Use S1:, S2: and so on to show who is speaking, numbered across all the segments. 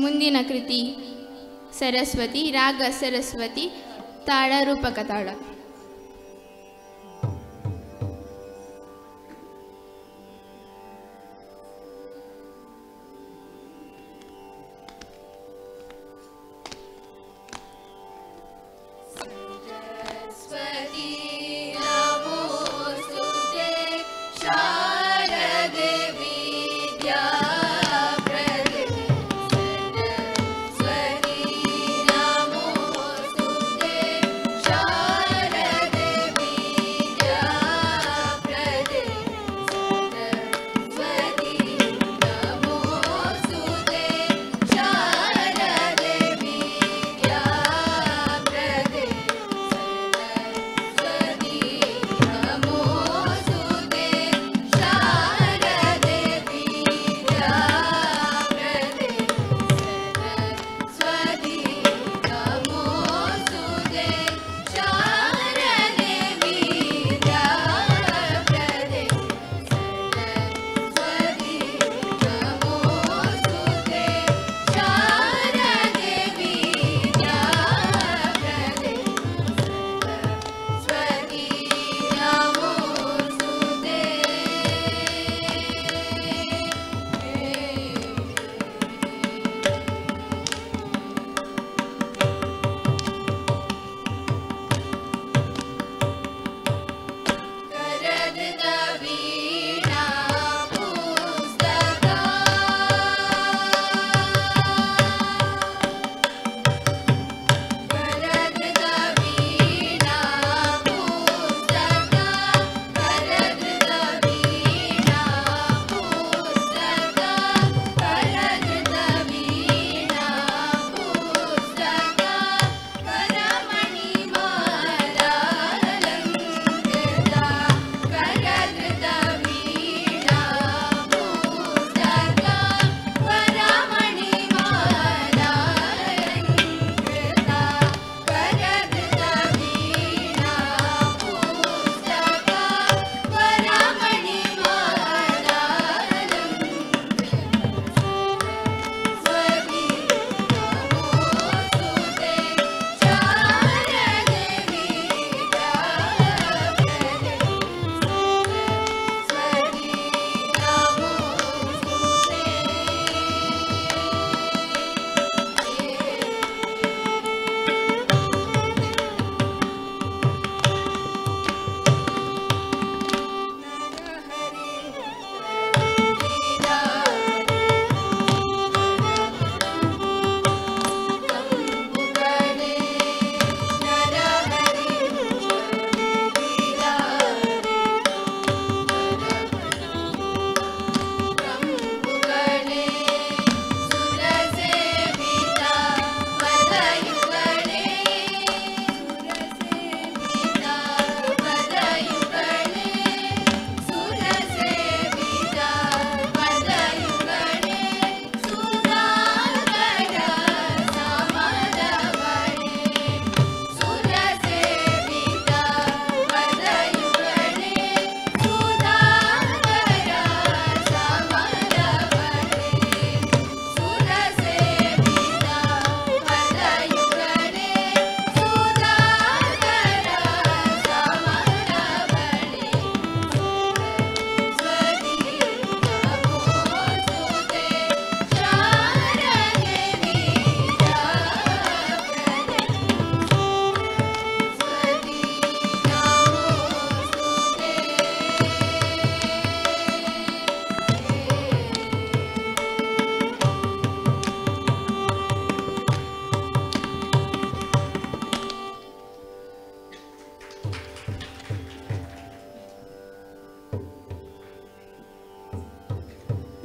S1: ಮುಂದಿನ ಕೃತಿ ಸರಸ್ವತಿ, ರಾಗ ಸರಸ್ವತಿ, ತಾಳ ರೂಪಕ ತಾಳ.
S2: Shara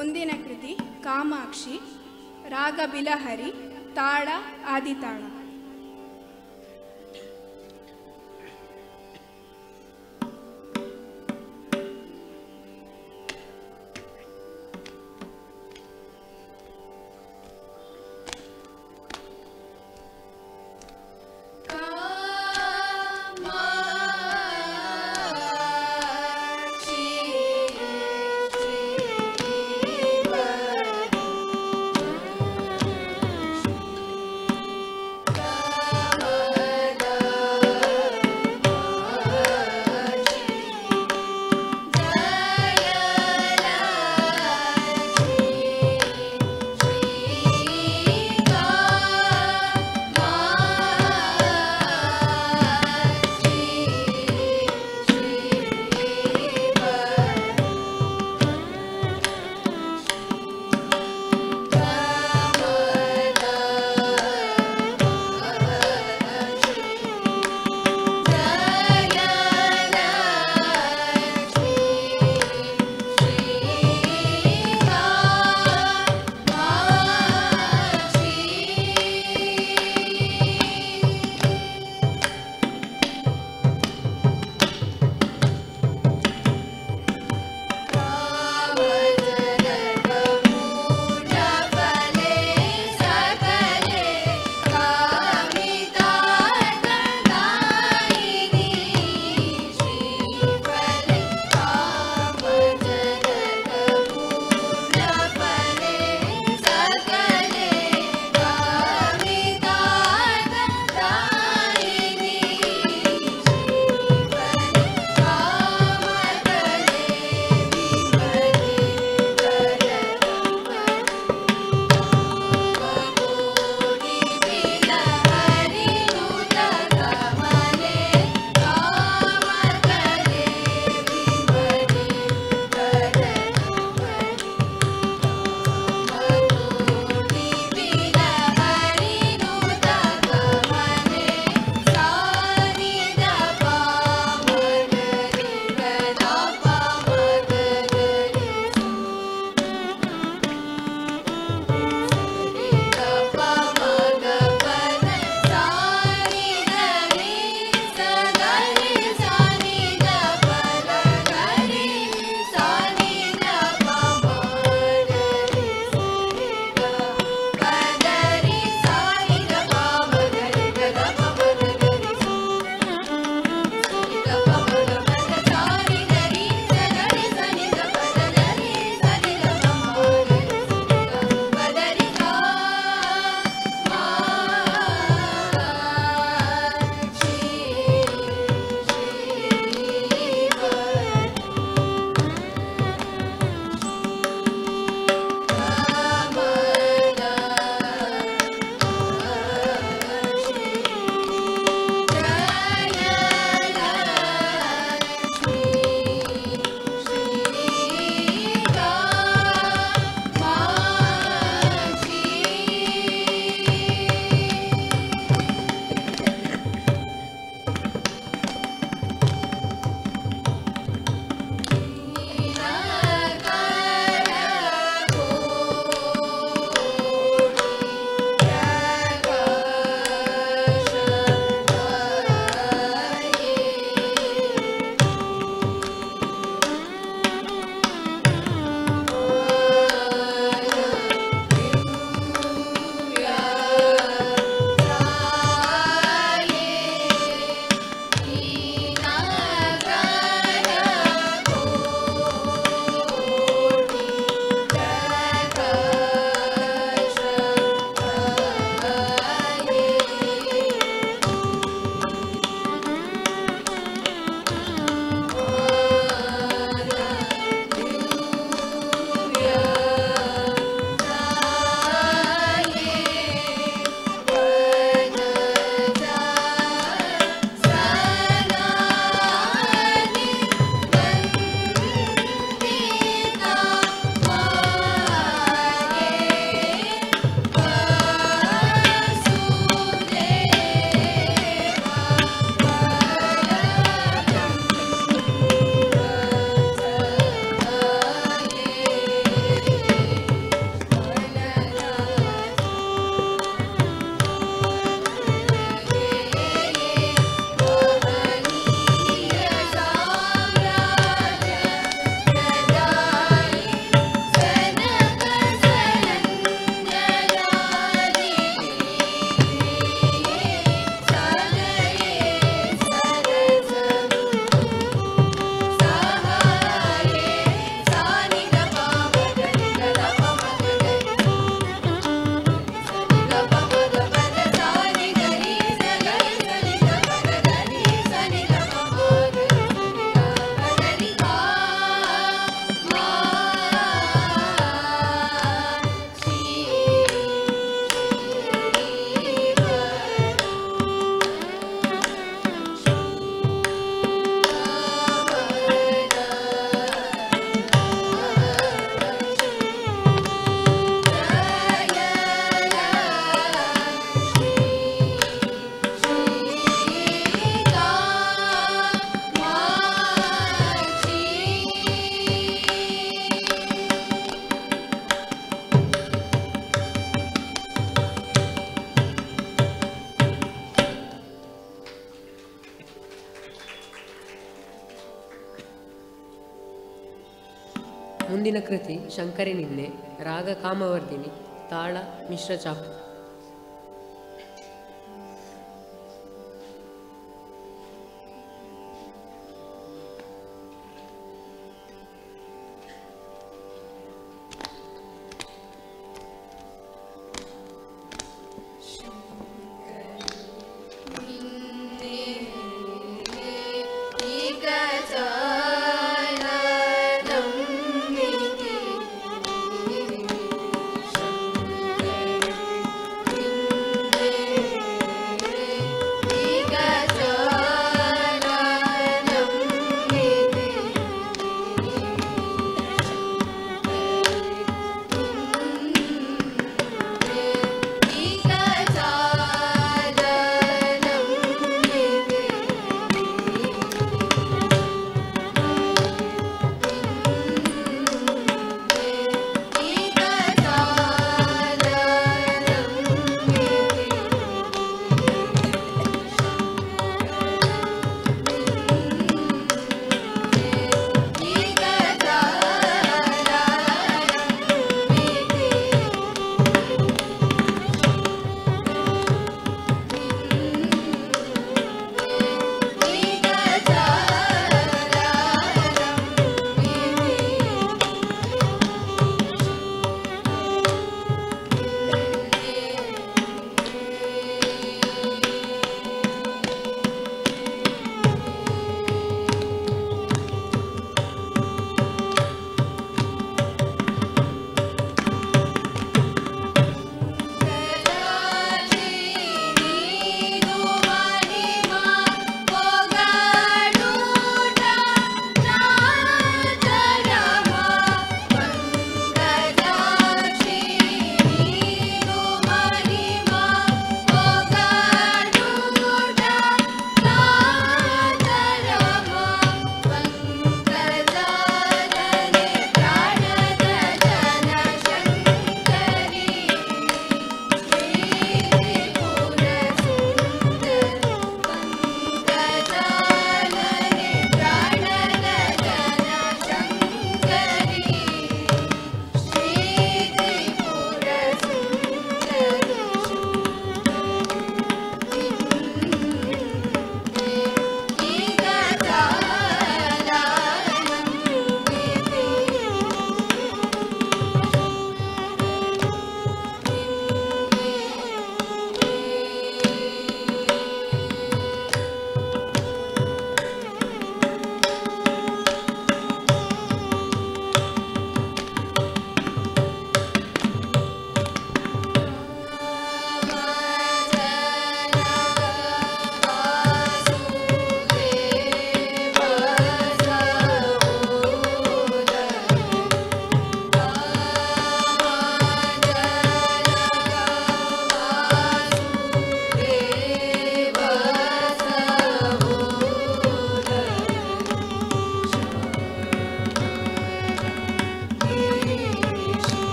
S2: ಮುಂದಿನ ಕೃತಿ ಕಾಮಾಕ್ಷಿ, ರಾಗ ಬಿಲಹರಿ, ತಾಳ ಆದಿತಾಳ.
S3: Ka ಮುಂದಿನ ಕೃತಿ ಶಂಕರಿ ನಿನ್ನೆ, ರಾಗ ಕಾಮವರ್ಧಿನಿ, ತಾಳ ಮಿಶ್ರ ಚಾಪು.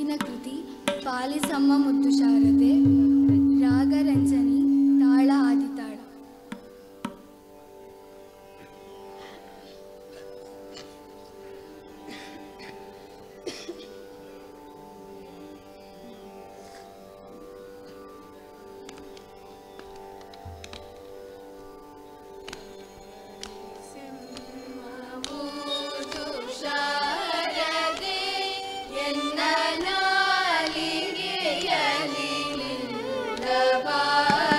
S4: ಮುಂದಿನ ಕೃತಿ ಪಾಲಿಸಮ್ಮ ಮುದ್ದು ಶಾರದೆ, ರಾಗ ರಂಜನಿ, ತಾಳ ಆದಿತಾಳ.
S5: Bye.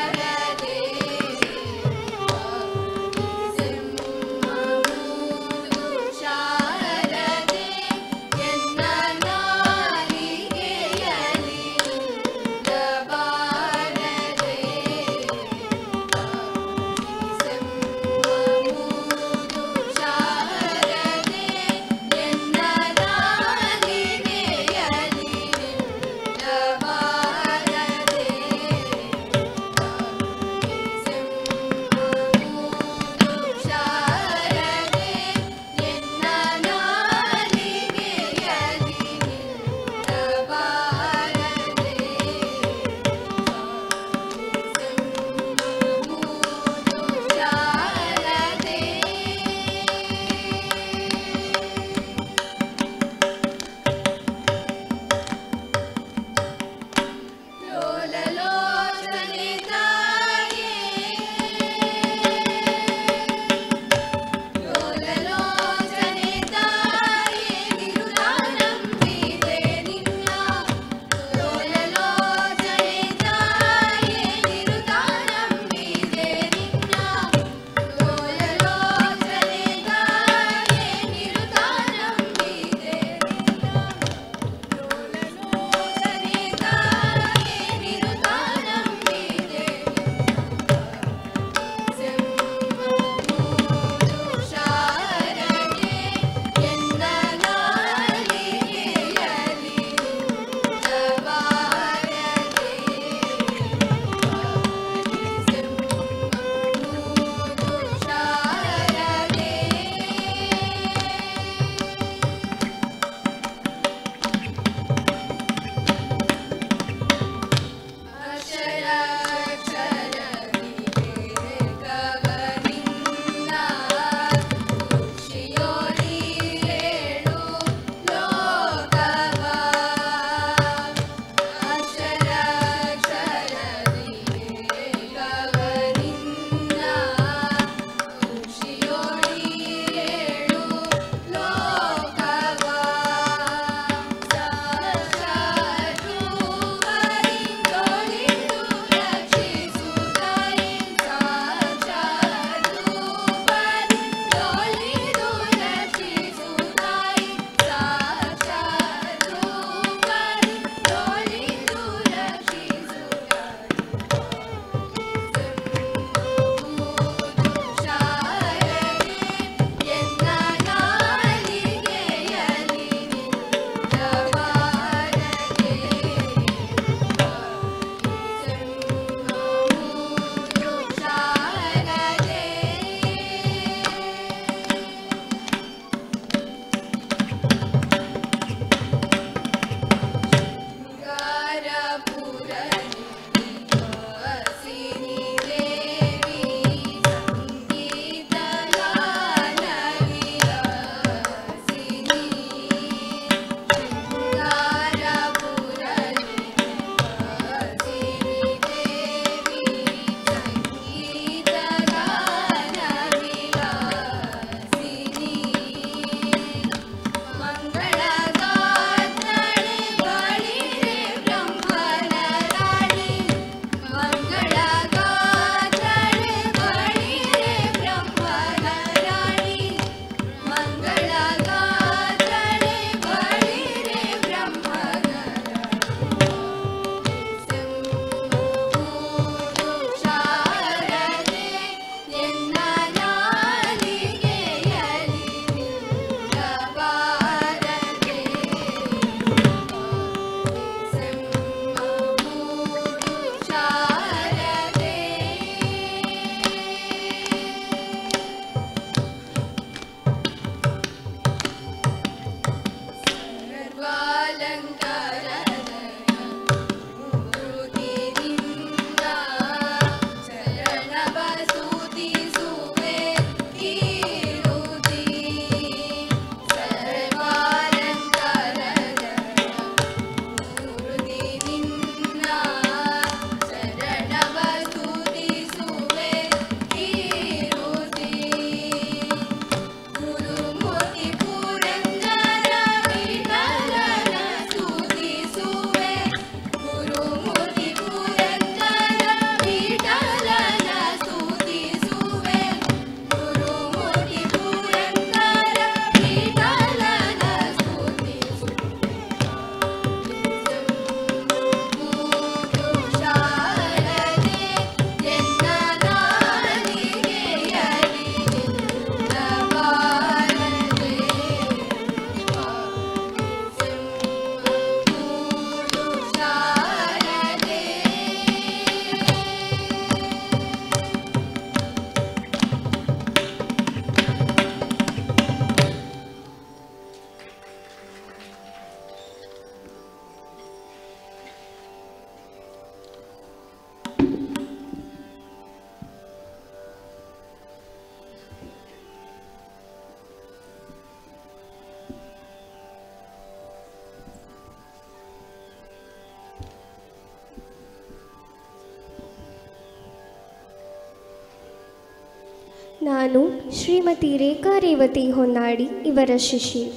S5: ನಾನು ಶ್ರೀಮತಿ ರೇಖಾ ರೇವತಿ ಹೊನ್ನಾಡಿ ಇವರ ಶಿಷ್ಯೆ.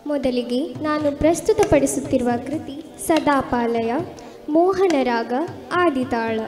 S5: ಮೊದಲಿಗೆ ನಾನು ಪ್ರಸ್ತುತಪಡಿಸುತ್ತಿರುವ ಕೃತಿ ಸದಾಪಾಲಯ, ಮೋಹನ ರಾಗ, ಆದಿತಾಳ.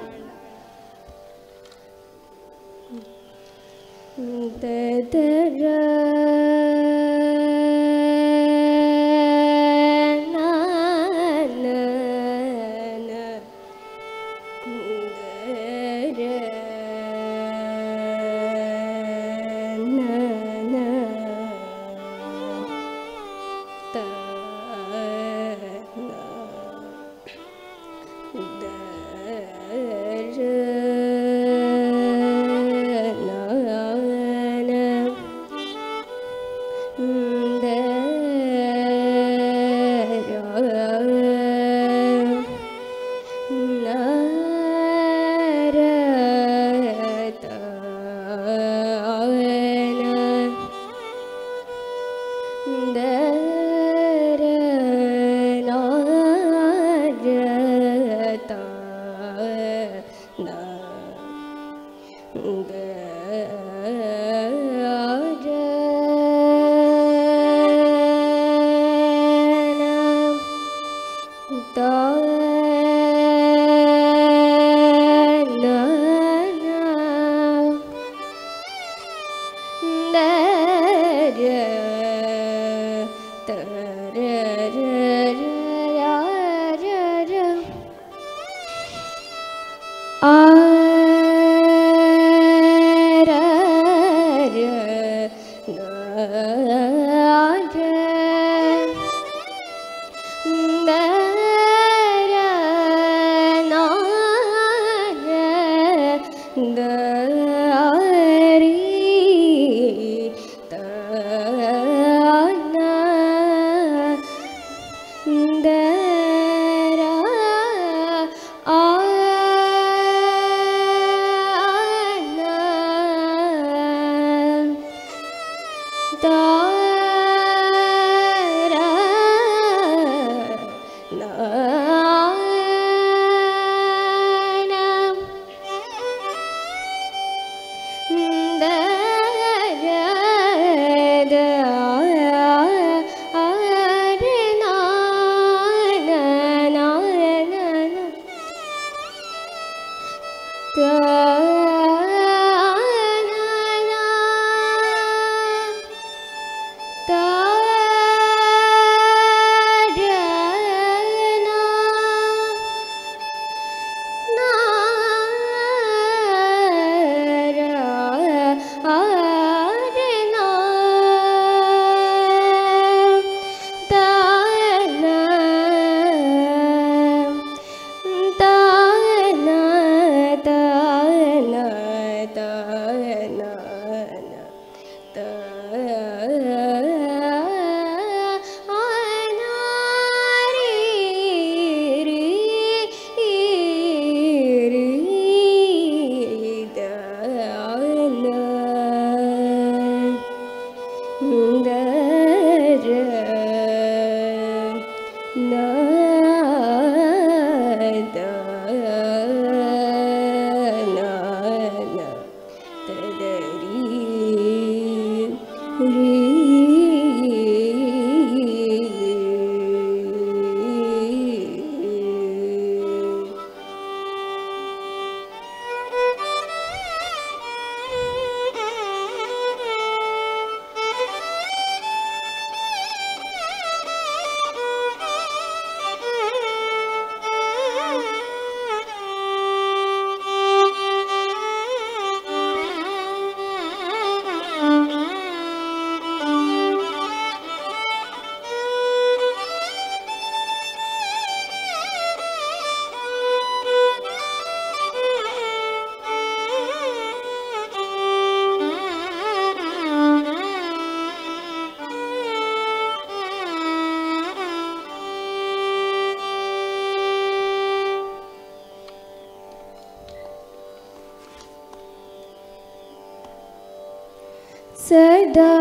S5: सदा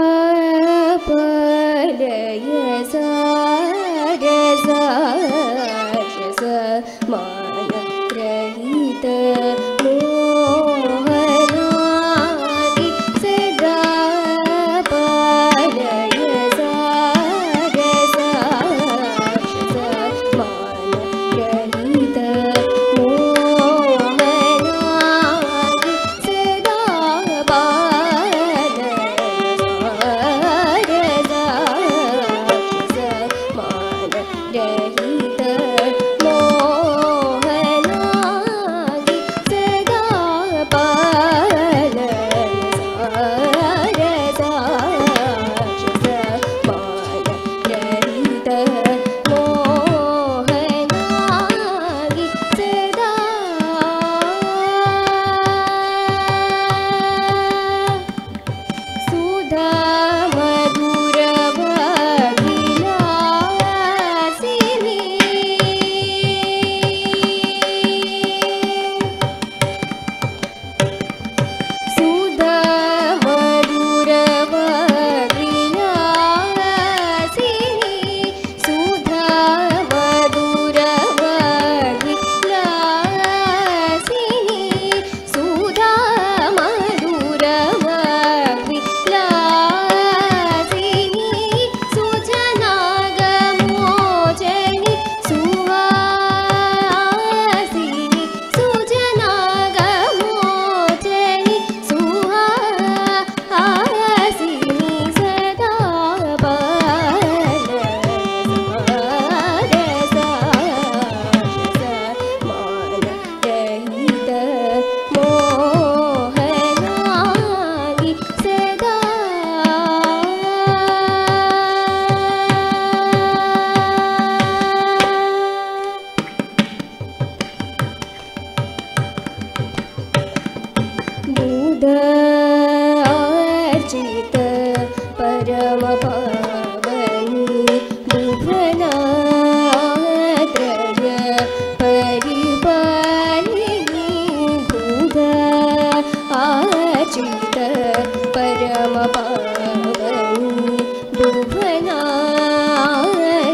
S5: पालय सारस मान रहित मोहनादि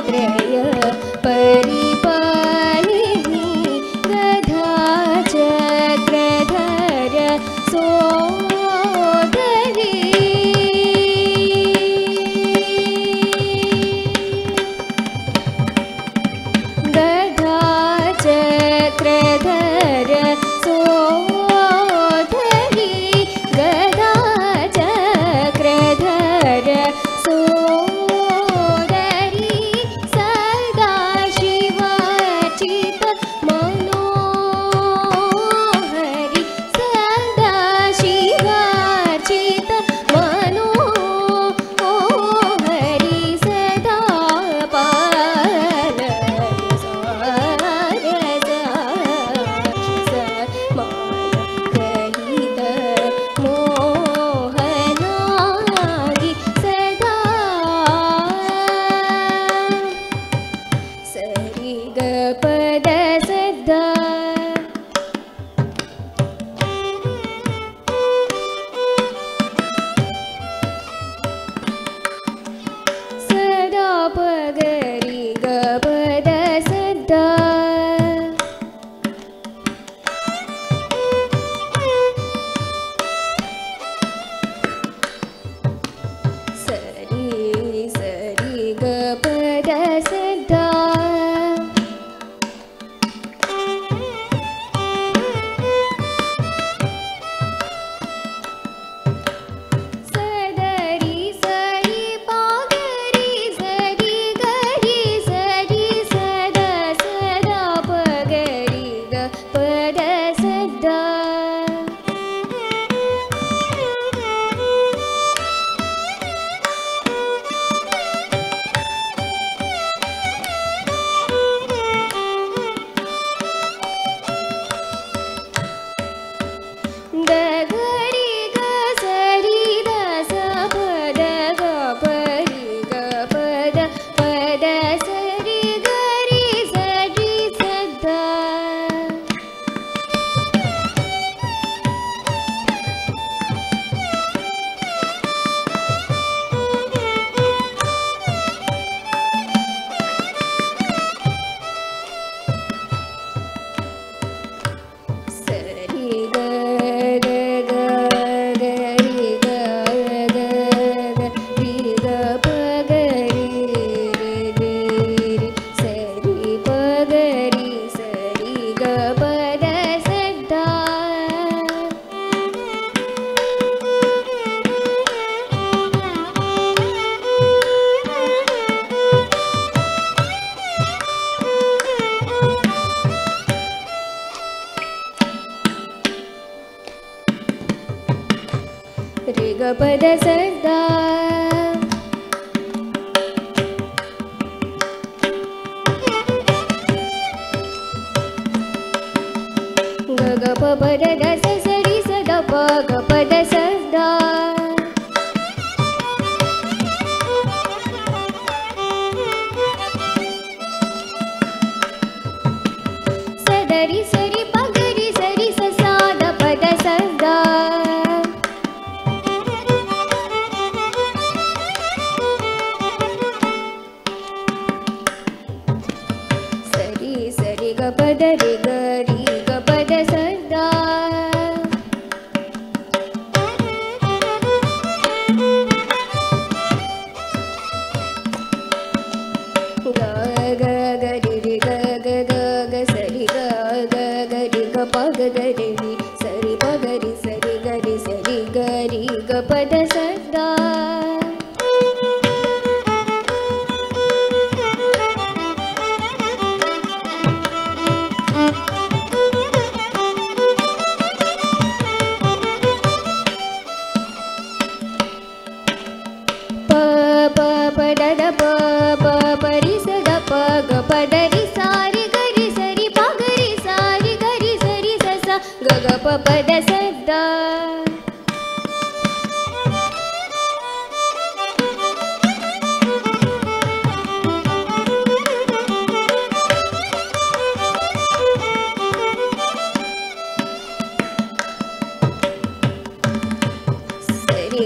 S5: त्रय परिपालिनी गधा चक्रधर सोदरी गधा चक्रधर सोदरी गधा चक्रधर सोदरी सदा शिवचित मनोहरि सदा शिवचित मनोहरि सदा मोहनागी सदा सरि ग पद सदा सदा पगरि ग पद सदा सरि सरि ग पद सदा सदरि सरि पागरि सरि गरि सरि सदा सदा पगरि ग पद सदा दगरि ग सरि द स पद ग परि ग पद पद सरि गरि सरि सदा सरि ग ग ग गरि ग ग रि ग पगरि रि रि सरि पगरि सरि ग पद सदा रि ग पद सदा ग ग प पद द स सरि सदा प ग पद सदा सदरि सरि पगरि सरि स साद पद सदा सरि सरि ग पद रि ग रि ग पद सदा ग ग ग रि रि ग ग ग ग सरि ग ग ग रि ग प ग ग रि रि सरि प ग रि सरि ग रि सरि ग रि ग पद सदा प प प द द प प प रि स द प ग प द रि सारि ग रि सरि प ग रि सारि ग रि सरि स स ग ग प प द सदा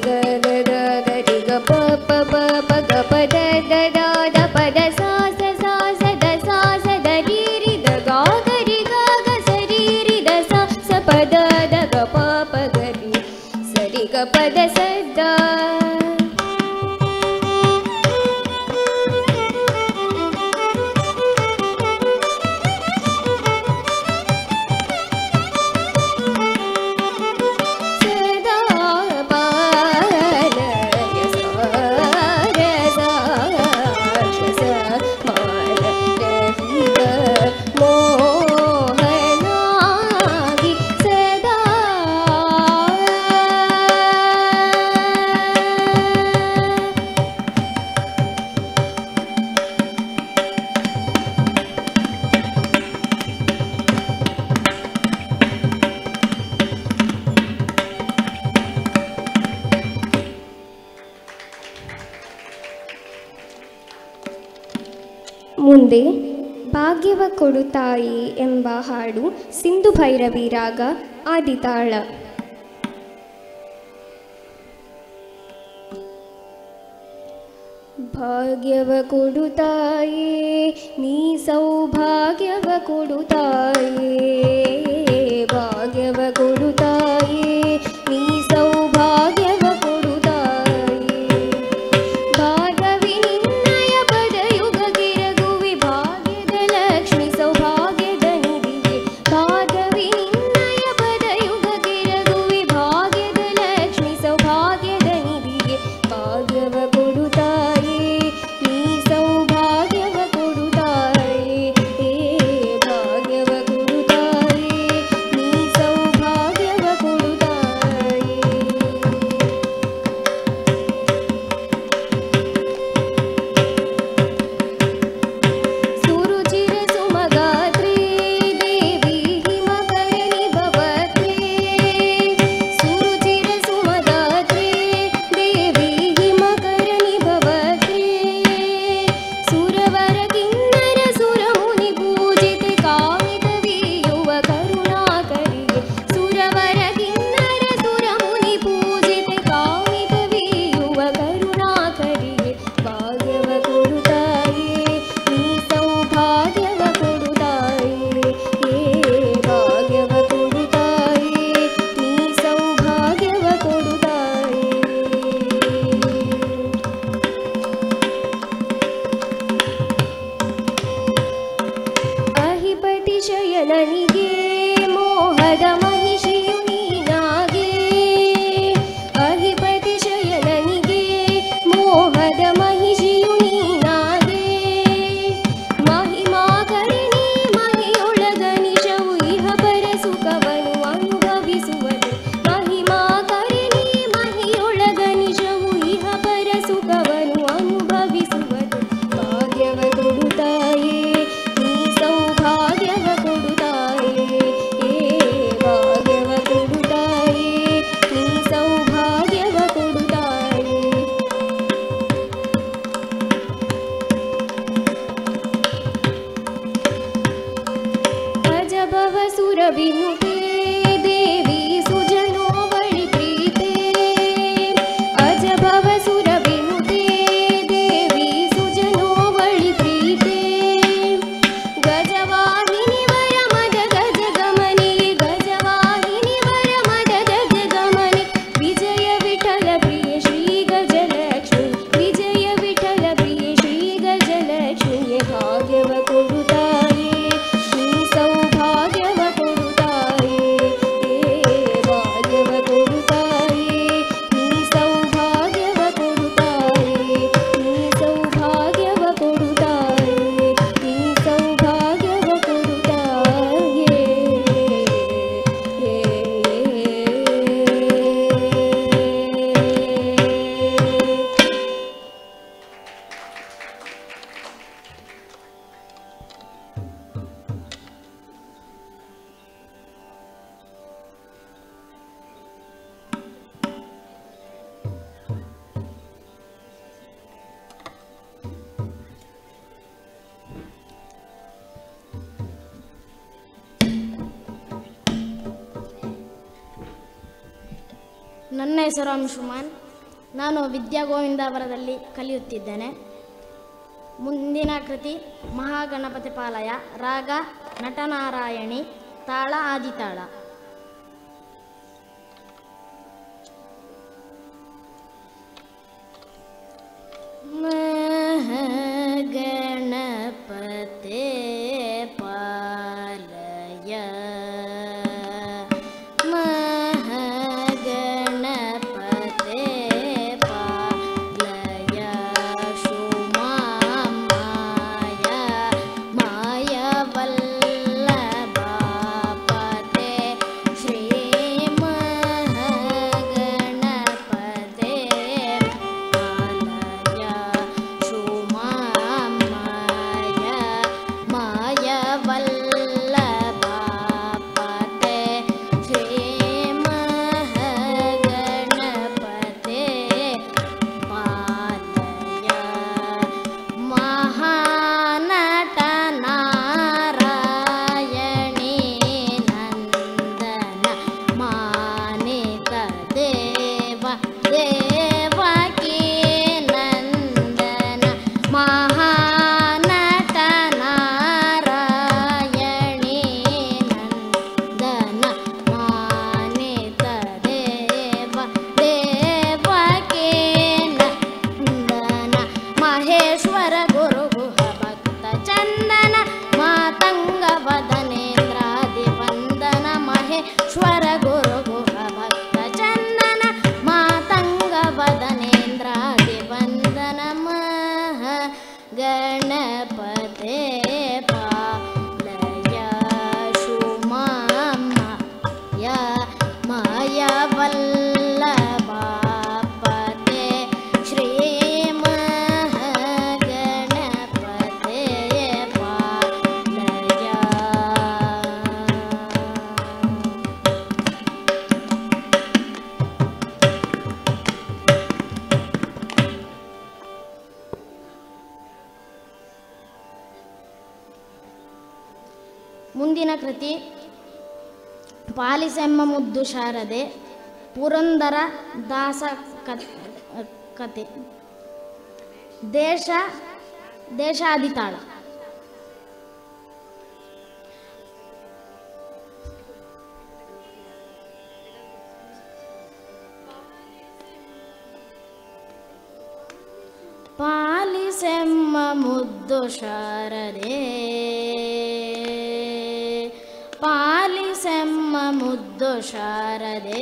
S5: ग ग ग ग रि ग प प प प ग प द ದ ದ ದ ಪದ ಸಾ ಸ ಸಾ ಸ ದ ಸಾ ಸ ದ ರೀ ರಿ ದ ಗಾ ಗ ರಿ ಗ ಗ ಸ ರೀ ರಿ ದ ಸ ಸ ಪದ ದ ಗ ಪ ಪ ಗ ರಿ ಸ ರಿ ಗ ಪದ ಸ ದ. ಮುಂದೆ ಭಾಗ್ಯವ ಕೊಡು ತಾಯಿ ಎಂಬ ಹಾಡು ಸಿಂಧು ಭೈರವಿ ರಾಗ ಆದಿತಾಳ. ಭಾಗ್ಯವ ಕೊಡು ತಾಯಿ ನೀ ಸೌಭಾಗ್ಯವ ಕೊಡು ತಾಯಿ, ಭಾಗ್ಯವ ಕೊಡು ತಾಯಿ ನೀ ಸೌಭಾಗ್ಯವ ಕೊಡು ತಾಯಿ. ಭಾಗವಿ ನಿನ್ನಯ ಪದಯುಗ ಗಿರಗುವಿ ಭಾಗ್ಯದ ಲಕ್ಷ್ಮಿ ಸೌಭಾಗ್ಯದ ನಿಧಿಗೆ. ಭಾಗವಿ ನಿನ್ನಯ ಪದಯುಗ ಗಿರಗುವಿ ಭಾಗ್ಯದ ಲಕ್ಷ್ಮಿ ಸೌಭಾಗ್ಯದ ನಿಧಿಗೆ. ಭಾಗ್ಯವ ಕೊಡು ತಾಯಿ ನೀ ಸೌಭಾಗ್ಯವ ಕೊಡು ತಾಯಿ, ಭಾಗ್ಯವ ಕೊಡು ತಾಯಿ ನೀ ಸೌಭಾಗ್ಯವ ಕೊಡು ತಾಯಿ. ಸುರುಚಿರ ಸುಮಗಾತ್ರಿ ದೇವಿ ಹಿಮಕರಣಿ ಭವತ್ರಿ, ಸುರುಚಿರ ಸುಮಗಾತ್ರಿ ದೇವಿ ಹಿಮಕರಣಿ ಭವತ್ರಿ. ಸುರವರ ಕಿನ್ನರ ಸುರಮುನಿ ಪೂಜಿತೆ ಕಾಮಿತವೀಯುವ ಕರುಣಾಕರಿಗೆ. ಸುರವರ ಕಿನ್ನರ ಸುರಮುನಿ ಪೂಜಿತೆ ಕಾಮಿತವೀಯುವ ಕರುಣಾಕರಿಗೆ. ಭಾಗ್ಯವ ಕೊಡು ತಾಯಿ ನೀ ಸೌಭಾಗ್ಯವ ಕೊಡು ತಾಯಿ, ಭಾಗ್ಯವ ಕೊಡು ತಾಯಿ ನೀ ಸೌಭಾಗ್ಯವ ಕೊಡು ತಾಯಿ. ಅಹಿಪತಿ ಶಯನನಿಗೆ ಮೋಹದ ಮಹಿಷಿಯು ನೀನಾಗೆ. ಅಹಿಪತಿ ಶಯನನಿಗೆ ಮೋಹದ ಮಹಿಷಿಯು ನೀನಾಗೆ. ಮಹಿಮಾಕರಣಿ ಮಹಿಯೊಳಗನಿಶವು ಇಹ ಪರ ಸುಖವನ್ನು ಅನುಭವಿಸುವುದು. ಮಹಿಮಾಕರಣಿ ಮಹಿಯೊಳಗನಿಶವು ಇಹ ಪರ ಸುಖವನ್ನು ಅನುಭವಿಸುವುದು. ಭಾಗ್ಯವ ಕೊಡು ತಾಯಿ ನೀ ಸೌಭಾಗ್ಯವ ಕೊಡು ತಾಯಿ, ಭಾಗ್ಯವ ಕೊಡು ತಾಯಿ ನೀ ಸೌಭಾಗ್ಯವ ಕೊಡು ತಾಯಿ. ಅಜಭವ ಸುರಬಿನುತೆ ದೇವಿ ಸುಜನೋವಳಿ ಪ್ರೀತೆ. ಅಜಭವ ಸುರಬಿನುತೆ ದೇವಿ ಸುಜನೋವಳಿ ಪ್ರೀತೆ. ಗಜವಾಹಿನಿ ವರ ಮದ ಗಜ ಗಮನಿ, ಗಜವಾಹಿನಿ ವರ ಮದ ಗಜ ಗಮನಿ. ವಿಜಯ ವಿಠಲ ಪ್ರಿಯ ಶ್ರೀ ಗಜಲಕ್ಷ್ಮಿ, ವಿಜಯ ವಿಠಲ ಪ್ರಿಯ ಶ್ರೀ ಗಜಲಕ್ಷ್ಮಿಯೇ. ಭಾಗ್ಯವ ಕೊಡು ತಾಯಿ ನೀ ಸೌಭಾಗ್ಯವ ಕೊಡು ತಾಯಿ, ಭಾಗ್ಯವ ಕೊಡು ತಾಯಿ ನೀ ಸೌಭಾಗ್ಯವ ಕೊಡು ತಾಯಿ, ನೀ ಸೌಭಾಗ್ಯವ ಕೊಡು ತಾಯಿ, ನೀ ಸೌಭಾಗ್ಯವ ಕೊಡು ತಾಯಿ.
S6: ನನ್ನ ಹೆಸರು ಅಂಶುಮಾನ್. ನಾನು ವಿದ್ಯಾಗೋವಿಂದವರದಲ್ಲಿ ಕಲಿಯುತ್ತಿದ್ದೇನೆ. ಮುಂದಿನ ಕೃತಿ ಮಹಾಗಣಪತಿ ಪಾಲಯ, ರಾಗ ನಟನಾರಾಯಣಿ, ತಾಳ ಆದಿತಾಳ. ಮಹಾಗಣಪತೆ ಪಾಲಯ, ಮಹಾಗಣಪತೆ ಪಾಲಯ, ಶುಮಾಮಾಯ ಮಾಯವಲ್ಲಭಾಪತೆ, ಶ್ರೀ ಮಹಾಗಣಪತೆ ಪಾಲಯ, ಶುಮಾಮಾಯ ಮಾಯವಲ್ಲಭಾಪತೆ, ಶ್ರೀ ಮಹಾಗಣಪತೆ ಪಾಲಯ. ಮಹಾನಟನಾರಾಯಣಿ ನಂದನ ಮಾನಿತ ದೇವ ದೇವಕೀ ನಂದನ, ಮಹಾನಟನಾರಾಯಣಿ ನಂದನ ಮಾನಿತ ದೇವ ದೇವಕೀ ನಂದನ, ಮಹೇಶ್ವರ ಗುರು ಗುಹ ಭಕ್ತ ಚಂದನ, ಮಾತಂಗ ವದನೇಂದ್ರಾದಿ ವಂದನ, ಮಹೇಶ್ವರ ಗುರು ಗುಹ ಭಕ್ತ ಚಂದನ, ಮಾತಂಗ ವದನೇಂದ್ರಾದಿ ವಂದನ, ಮಹ ಗಣಪತೆ ಪಾಲಯ, ಶುಮಾಮಾಯ ಮಾಯವಲ್ಲಭಾಪತೆ, ಶ್ರೀ ಮಹಾಗಣಪತೆ ಪಾಲಯ. ಮುಂದಿನ ಕೃತಿ ಪಾಲಿಸೆಮ್ಮ ಮುದ್ದು ಶಾರದೆ, ಪುರಂದರ ದಾಸ ಕತೆ, ದೇಶಾದಿತಾಳ. ಪಾಲಿಸೆಮ್ಮ ಮುದ್ದು ಶಾರದೆ, ಪಾಲಿಸೆಮ್ಮ ಮುದ್ದು ಶಾರದೆ,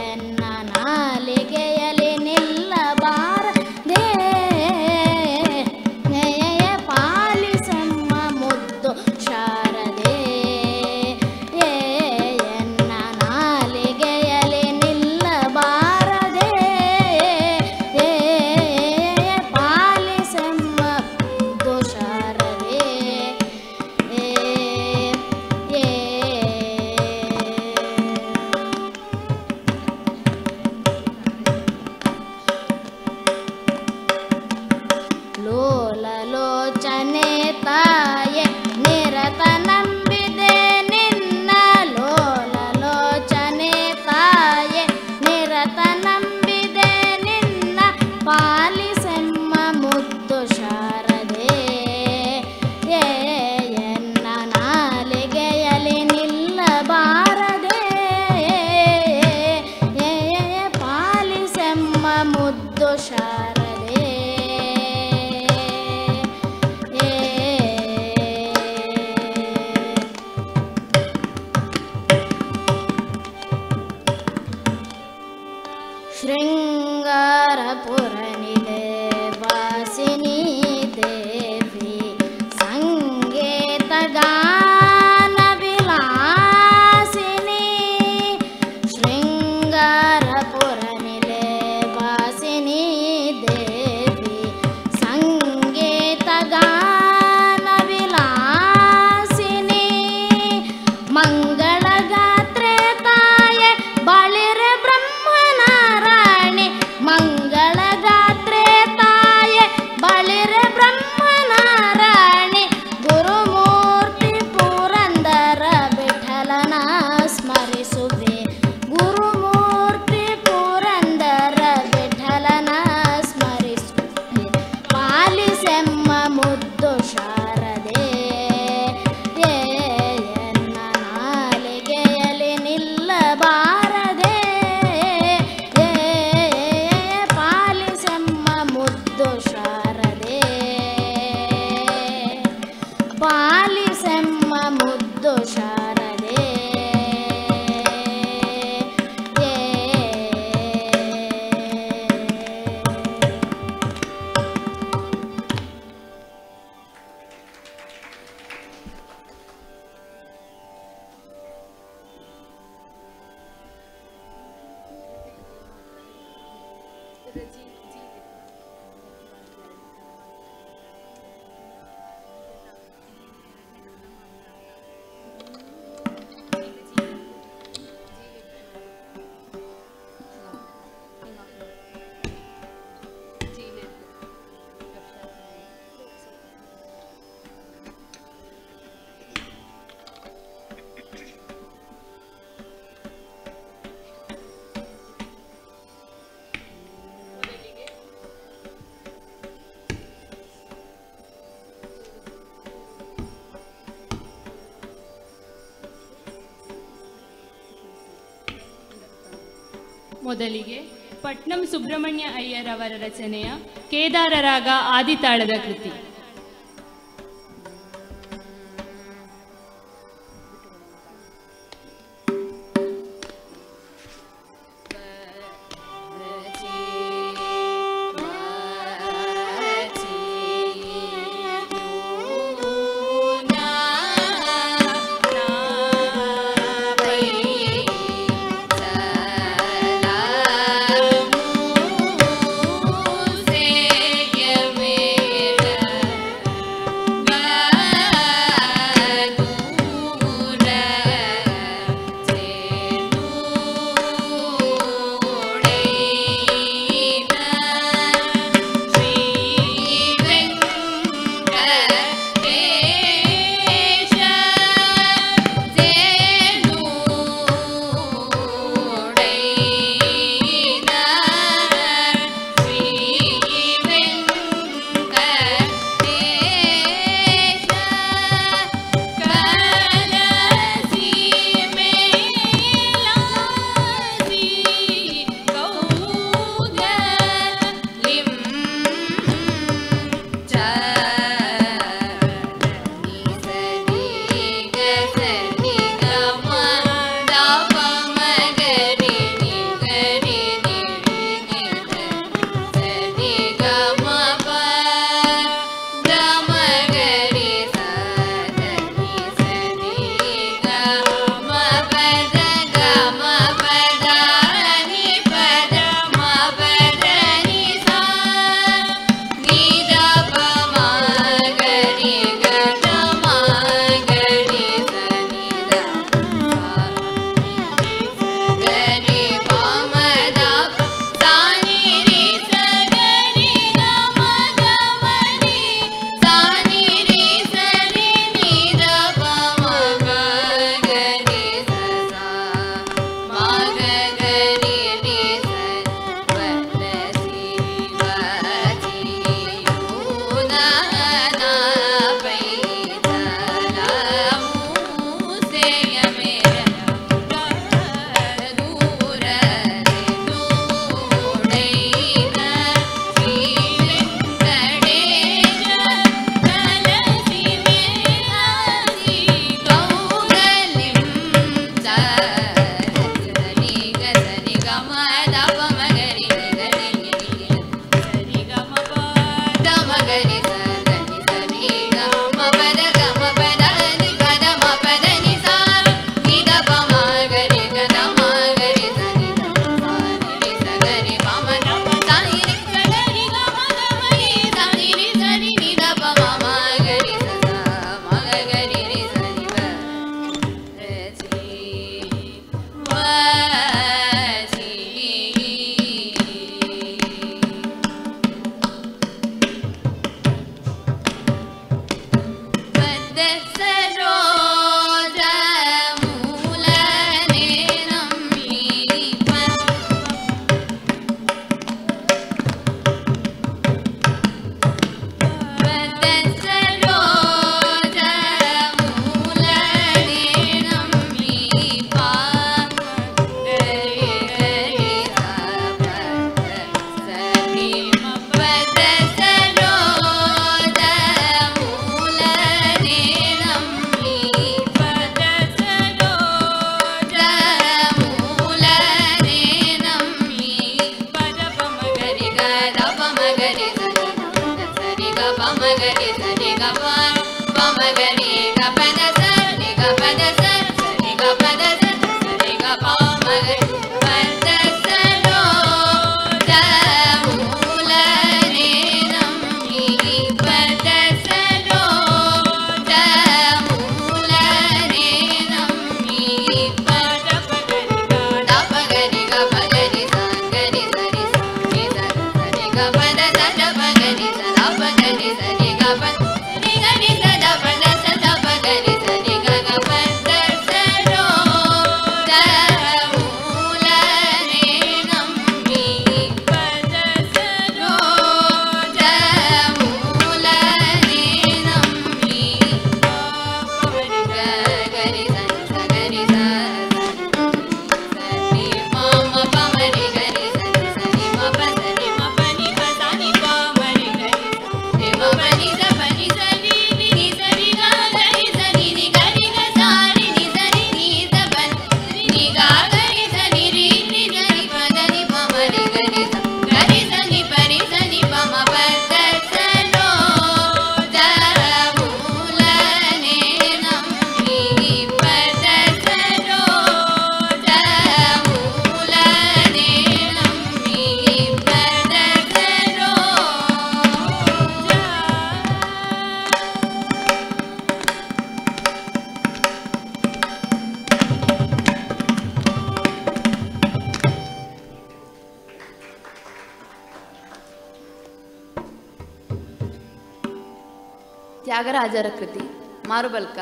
S6: ಎನ್ನ ನಾಲಿಗೆಯಲ್ಲಿ ನಿಲ್ಲಬಾರದೆ, ಪಾಲಿಸೆಮ್ಮ ಮುದ್ದು ಶಾರದೆ, ಎನ್ನ ನಾಲಿಗೆಯಲ್ಲಿ ನಿಲ್ಲಬಾರದೆ, ಪಾಲಿಸೆಮ್ಮ ಮುದ್ದು ಶಾರದೆ, ಲೋಲಲೋಚನೆ ತಾಯೆ ನಿರತ ನಂಬಿದೆ ನಿನ್ನ, ಲೋಲಲೋಚನೆ ತಾಯೆ ನಿರತ ನಂಬಿದೆ ನಿನ್ನ, ಪಾಲಿಸೆಮ್ಮ ಮುದ್ದು ಶಾರದೆ, ಎನ್ನ ನಾಲಿಗೆಯಲ್ಲಿ ನಿಲ್ಲಬಾರದೆ, ಪಾಲಿಸೆಮ್ಮ ಮುದ್ದು ಶಾರದೆ. ಶಾರದೆ ಪಾಲಿಸೆಮ್ಮ ಮುದ್ದು ಶಾರದೆ
S7: ಮೊದಲಿಗೆ ಪಟ್ನಂ ಸುಬ್ರಹ್ಮಣ್ಯ ಅಯ್ಯರ್ ಅವರ ರಚನೆಯ ಕೇದಾರ ರಾಗ ಆದಿತಾಳದ ಕೃತಿ.
S8: Yeah. ತ್ಯಾಗರಾಜರ ಕೃತಿ ಮಾರುಬಲ್ಕ,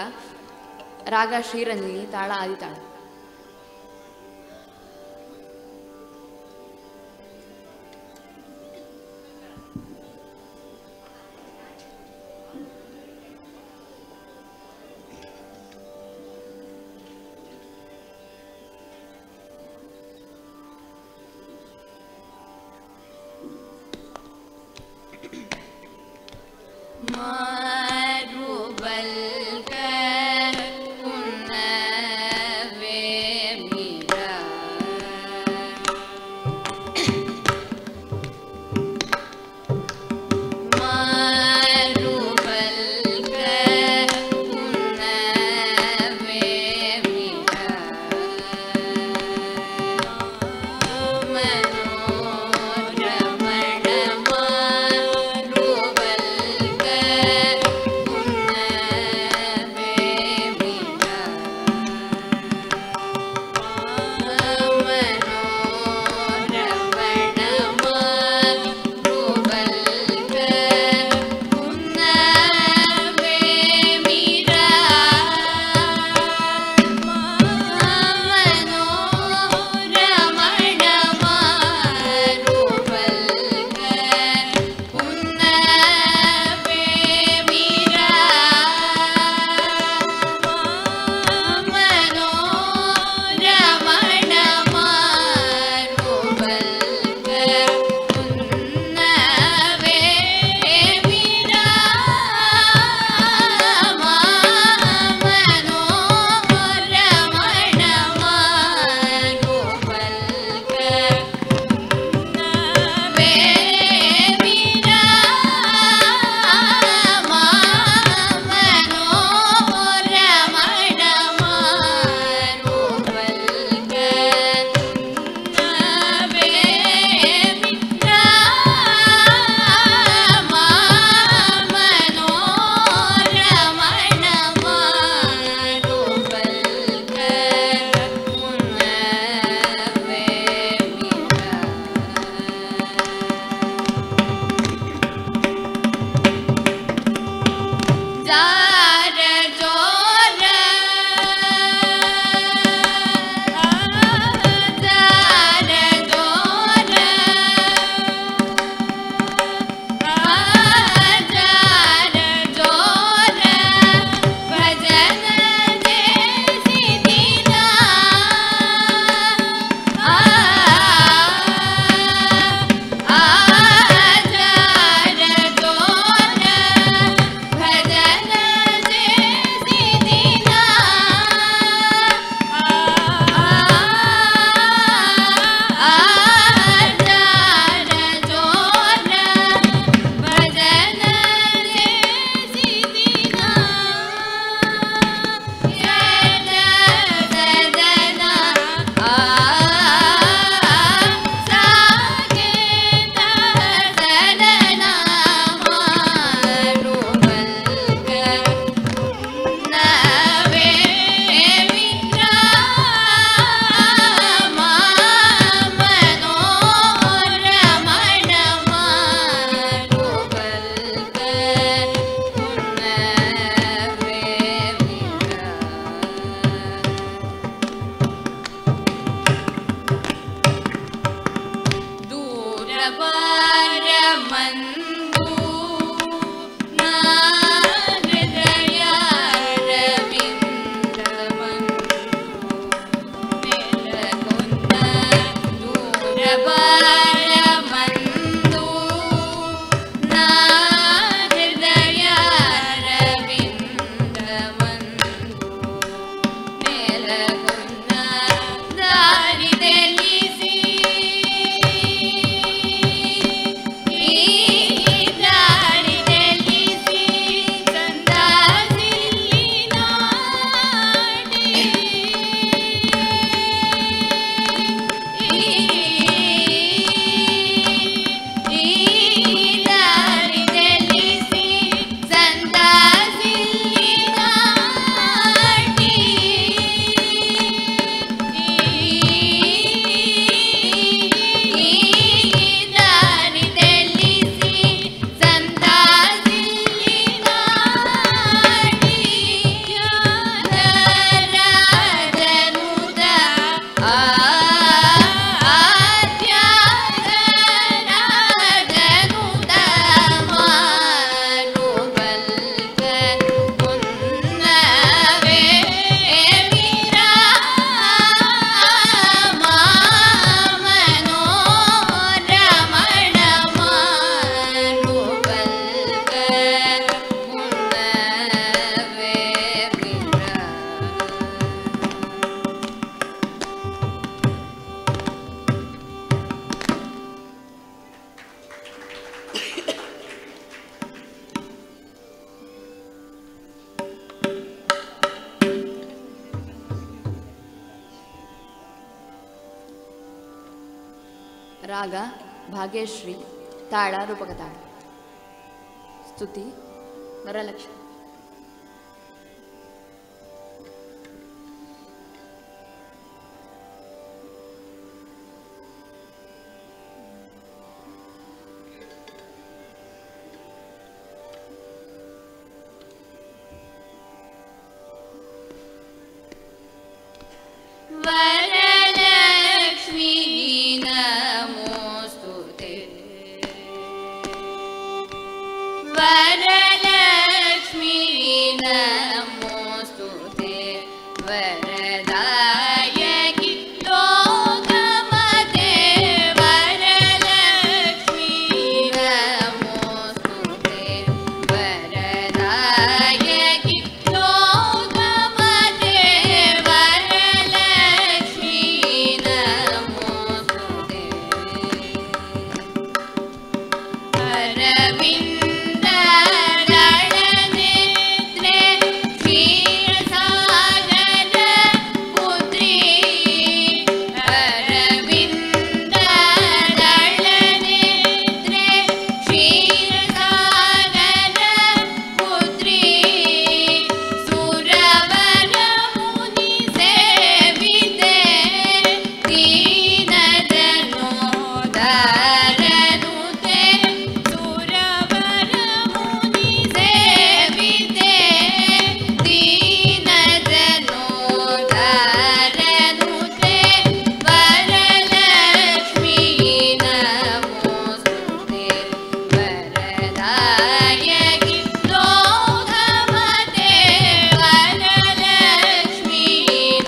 S8: ರಾಗ ಶ್ರೀರಂಜನಿ, ತಾಳ ಆದಿತಾಳ.
S9: Rupal
S8: ರಾಗ ಭಾಗ್ಯಶ್ರೀ, ತಾಳ ರೂಪಕ ತಾಳ. ಸ್ತುತಿ ವರಲಕ್ಷ್ಮಿ.
S9: वरलक्ष्मी नमोस्तुते, वरलक्ष्मी नमोस्तुते, वरदायकि लोकमते, वरलक्ष्मी नमोस्तुते, वरदायकि लोकमते, वरलक्ष्मी नमोस्तुते. अरविन्ददलनेत्रे क्षीरसागर पुत्री, अरविन्ददलनेत्रे क्षीरसागर पुत्री, सुरवरमुनिसेविते दीनजनोदारनुते, सुरवरमुनिसेविते दीनजनोदारनुते, वरलक्ष्मी नमोस्तुते, वरदायकि लोकमते, वरलक्ष्मी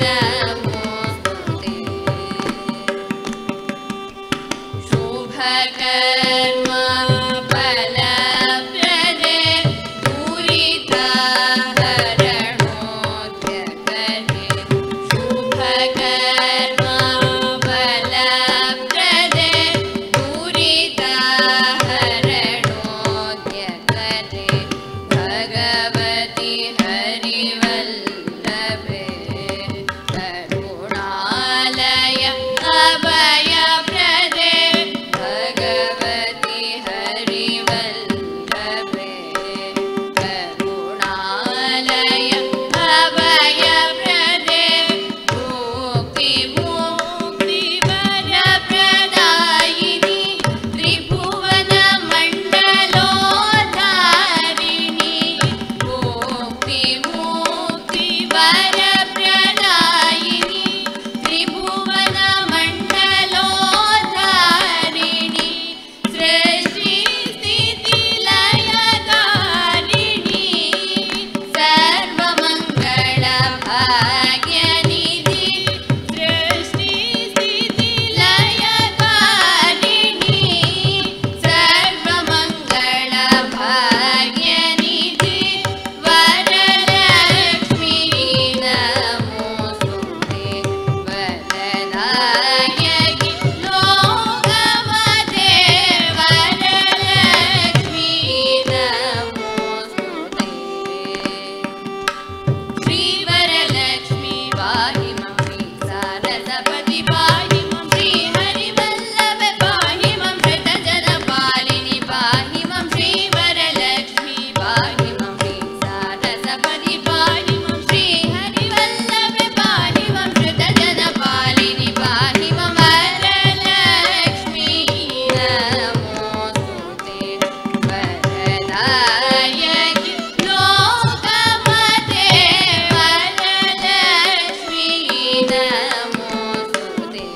S9: नमोस्तुते. शुभकर्म फलप्रदे, दूरिताहरणोद्यकरे, शुभकर्म फलप्रदे, दूरिताहरणोद्यकरे, भगवति हरिवल्लभे, करुणालय अभयप्रदे, भगवति हरिवल्लभे, करुणालय अभयप्रदे, मुक्तिवरप्रदायिनि, त्रिभुवनमण्डलोद्धारिणि, मुक्तिवरप्रदायिनि, त्रिभुवनमण्डलोद्धारिणि, सृष्टिस्थितिलयकारिणि, सर्वमङ्गलभाग्यनिधि, सृष्टिस्थितिलयकारिणि, सर्वमङ्गलभाग्यनिधि, वरलक्ष्मी नमोस्तुते, वरदायकि लोकमते, वरलक्ष्मी नमोस्तुते. श्रीवरलक्ष्मी पाहि मां, श्रीसारसपति पाहि मां, श्रीहरिवल्लभ पाहि मां, श्रुतजनपालिनि पाहि मां, श्रीवरलक्ष्मी पाहि मां, श्रीसारसपति पाहि मां, श्रीहरिवल्लभ पाहि मां, श्रुतजनपालिनि पाहि मां, वरलक्ष्मी नमोस्तुते, वरदायकि लोकमते, वरलक्ष्मी नमोस्तुते.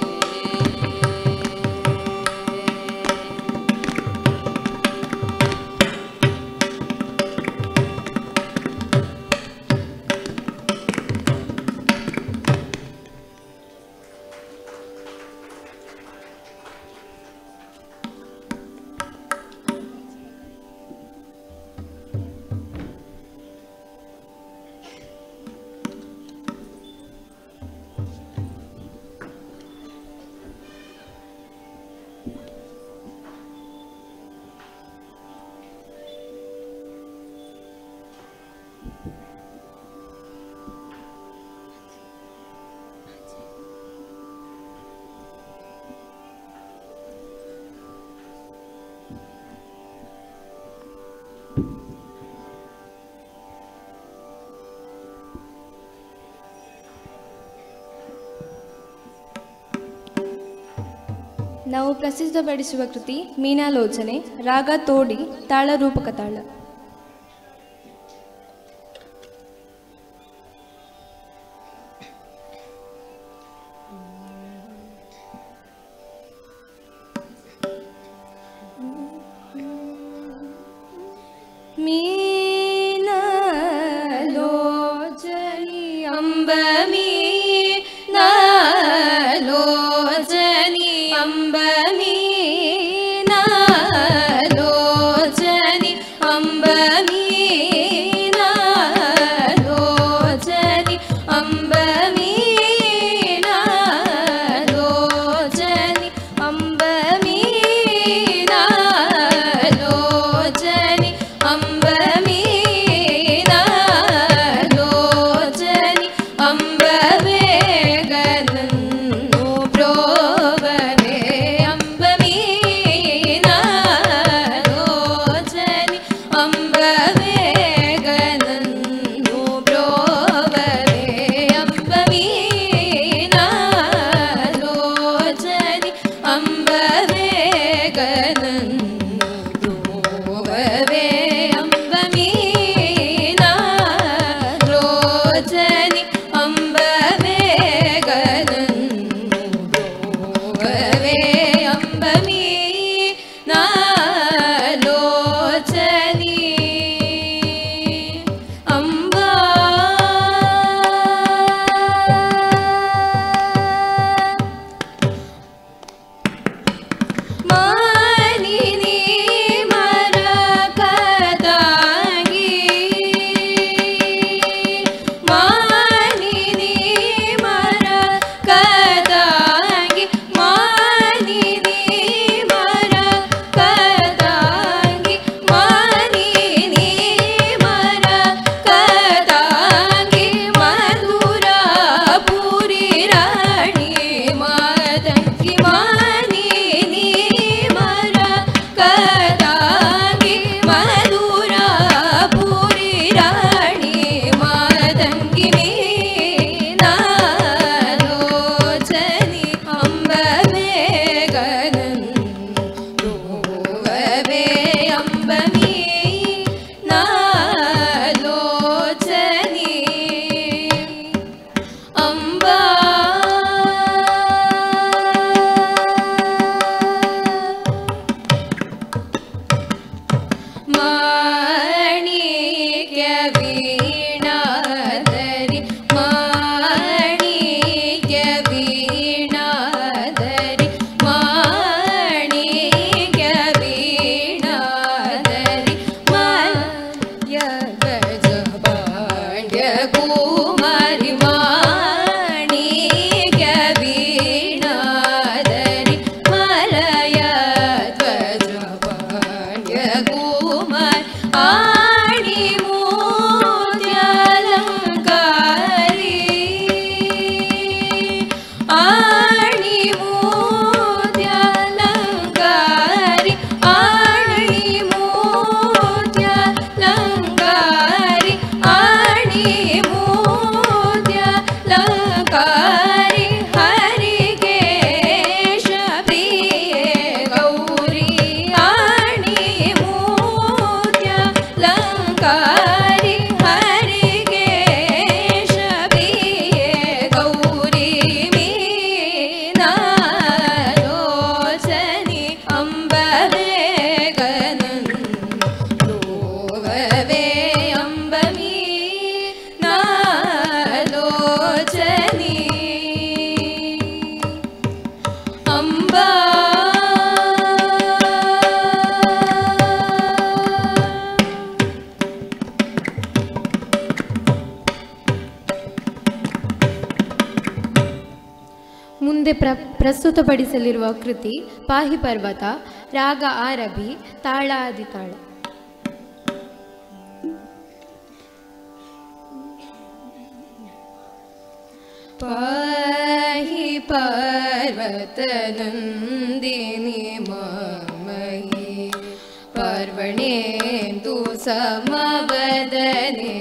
S4: ನಾವು ಪ್ರಸಿದ್ಧಪಡಿಸುವ ಕೃತಿ ಮೀನಾಲೋಚನೆ, ರಾಗ ತೋಡಿ, ತಾಳ ರೂಪಕ ತಾಳ.
S5: ಮೀನಾಲೋಚನಿ ಅಂಬ ಮೀನಾಲೋಚನಿ ಅಂಬ ಮೀನಾಲೋಚನಿ ಅಂಬ ಮೀನಾಲೋಚನಿ ಅಂಬ ಮೀನಾಲೋಚನಿ ಅಂಬ ಮೀನಾಲೋಚನಿ ಅಂಬ ಮೀನಾಲೋಚನಿ ಅಂಬ ವೇಗನನ್ನು ಪ್ರೋವರೆ ಅಂಬ ಮೀನಾಲೋಚನಿ ಅಂಬ ವೇಗನನ್ನು ಪ್ರೋವರೆ ಅಂಬ ಮೀನಾಲೋಚನಿ ಅಂಬ ವೇಗನನ್ನು ಪ್ರೋವರೆ ಅಂಬ ಮೀನಾಲೋಚನಿ ಅಂಬ ವೇಗನನ್ನು ಪ್ರೋವರೆ ಅಂಬ ಮೀನಾಲೋಚನಿ ಅಂಬ ಮಾನಿನಿ ಮರ ಕದಾಗಿ ಮಾನಿನಿ ಮರ ಕದಾಗಿ ಮಾನಿನಿ ಮರ ಕದಾಗಿ ಮಾನಿನಿ ಮರ ಕದಾಗಿ ಮಧುರ ಪುರಿ ರಾಣಿ ಮಾದಂಗಿ ಮಾನಿನಿ ಮರ ಕದಾಗಿ ಮಧುರ ಪುರಿ ರಾಣಿ ಮಾದಂಗಿ ಮೀನಾಲೋಚನಿ ಅಂಬ ವೇಗನನ್ನು ಪ್ರೋವರೆ ಅಂಬ ಮೀನಾಲೋಚನಿ ಅಂಬ ಮಾಣಿಕ್ಯ ವೀಣಾಧರಿ ಮಾಣಿಕ್ಯ ವೀಣಾಧರಿ ಮಾಣಿಕ್ಯ ವೀಣಾಧರಿ ಮಾಲ್ಯ ಗಜ ಪಾಂಡ್ಯ ಕುಮಾರಿ ಮಾಣಿಕ್ಯ ವೀಣಾಧರಿ ಮಲಯ ಧ್ವಜ ಪಾಂಡ್ಯ ಕುಮಾರಿ ಆಣಿ ಮೂರ್ತ್ಯಲಂಕಾರಿ ಆಣಿ ಮೂರ್ತ್ಯಲಂಕಾರಿ ಆಣಿ ಮೂರ್ತ್ಯಲಂಕಾರಿ ಆಣಿ ಮೂರ್ತ್ಯಲಂಕಾರಿ ಹರಿಕೇಶ ಪ್ರಿಯೆ ಗೌರಿ ಆಣಿ ಮೂರ್ತ್ಯಲಂಕಾರಿ ಹರಿಕೇಶ ಪ್ರಿಯೆ ಗೌರಿ ಮೀನಾಲೋಚನಿ ಅಂಬ ವೇಗನನ್ನು ಪ್ರೋವರೆ ಅಂಬ ಮೀನಾಲೋಚನಿ ಅಂಬ
S10: ಮುಂದೆ ಪ್ರಸ್ತುತಪಡಿಸಲಿರುವ ಕೃತಿ ಪಾಹಿ ಪರ್ವತ, ರಾಗ ಆರಭಿ, ತಾಳ ಆದಿತಾಳ.
S5: ಪಾಹಿ ಪಾರ್ವತ ನಂದಿನಿ ಮಾಮಯಿ ಪರ್ವಣೇಂದು ಸಮವದನೆ